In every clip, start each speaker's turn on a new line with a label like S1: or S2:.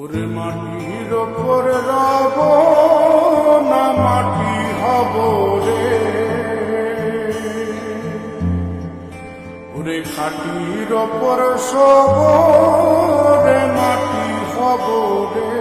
S1: ওরে মাটির ওপর রব না মাটি হব রে, ওরে খাটির ওপর সব রে মাটি হব রে।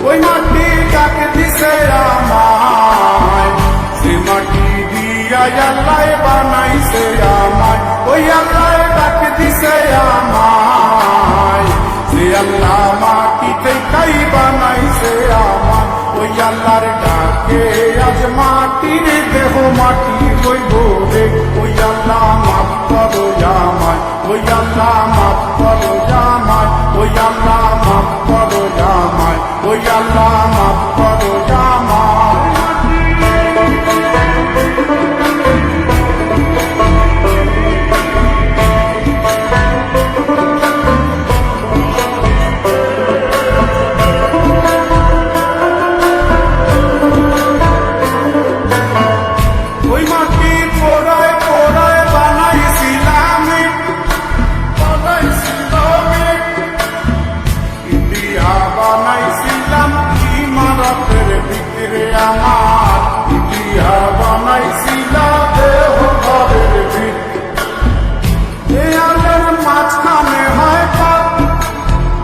S1: ওই মাটি ডাক দিছে আমায়, সে মাটি দিয়া আল্লাহ বানাইছে আমায়। ওই আল্লাহ ডাক দিছে আমায়, সে আল্লাহ মাটি থেকেই বানাইছে আমায়। ওই আল্লাহর ডাকে আজ মাটির দেহ মাটি হইব রে। ওই আল্লাহ মাফ করো আমায়, ওই আল্লাহ মাফ করো আমায়, ওই আল্লাহ মাফ করো আমায়, ওই আল্লাহ মাফ করো আমায়। ওই মাটি পোড়ায় পোড়ায় বানাইছিলাম ইন্ডিয়া, বানাইছিলাম ইমারতের ভিতরে আমার ইন্ডিয়া, বানাইছিলাম দেহ ঘরের ভিতরে। দেয়ালের মাঝখানে হয় পাপ,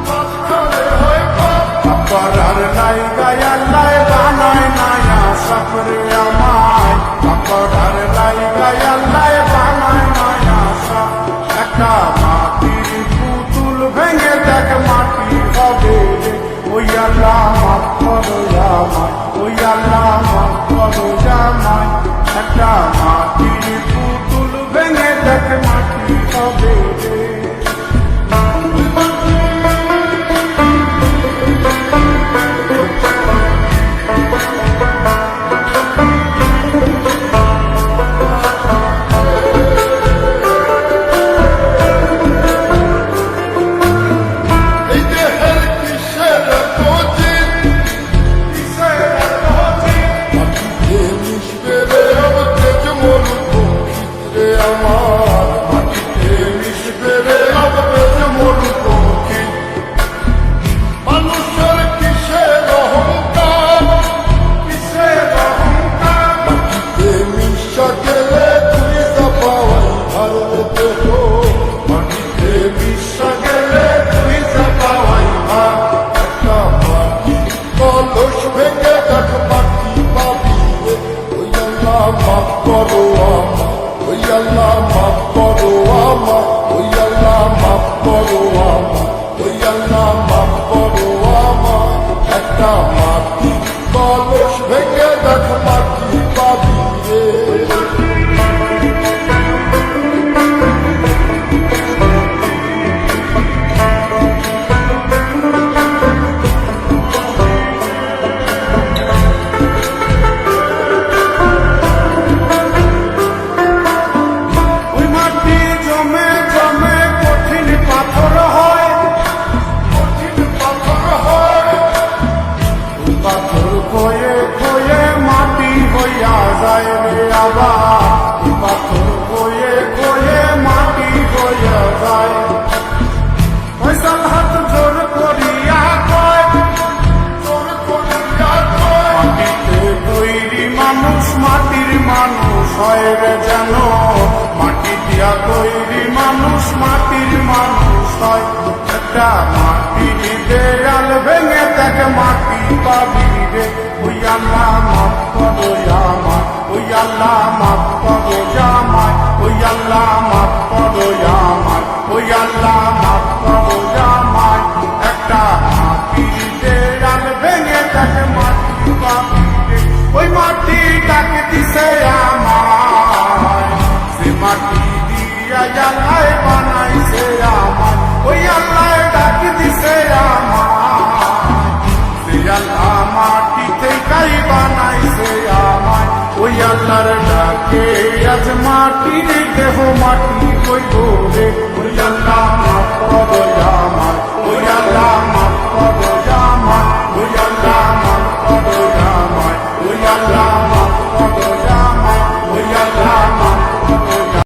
S1: মাঝখানে হয় পাপ, পাপার নাই গায়াল্লায় বানায় নায়া সাপরে আমায়, পাপার নাই গায়াল্লায় বানায় নায়া সাপ। একটা মাটির পুতুল ভেঙে দেখ মাটি হবে রে। ওই আল্লাহ মাফ করো আমায়, ওই আল্লাহ মাফ করো আমায়। একটা মাটির পুতুল ভেঙে দেখ মাটি হবে রে। মাফ করো আমায়, ওই আল্লাহ মাফ করো আমায়, ওই আল্লাহ মাফ করো আমায়, ওই আল্লাহ মাফ করো আমায়। একটা মাটি কলস ভেঙে দেখ মাটি পাবি রে। পাথর কয়ে কয়ে মাটি হইয়া যায়। ফয়সাল হাত জোর করিয়া কয়, জোর করিয়া কয়, মাটিতে তৈরি মানুষ মাটির মানুষ হয় রে যেন। মাটি দিয়া তৈরি মানুষ মাটির মানুষ হয়। একটা মাটির দেয়াল ভেঙে দেখ মাটি পাবি রে। ওই আল্লাহ মাফ করো আমায়, ওই আল্লাহ মাফ করো আমায়, ওই আল্লাহ মাফ করো আমায়, ওই আল্লাহ মাফ করো আমায়। একটা মাটির দেয়াল ভেঙে দেখ মাটি পাবি রে। ওই মাটি ডাক দিছে আমায়, সে মাটি দিয়া আল্লাহ বানাইছে আমায়। ওই আল্লাহ ডাক দিছে আমায়, সে আল্লাহ মাটি থেকেই বানাইছে আমায়। ওই আল্লাহর ডাকে আজ মাটির দেহ মাটি হইব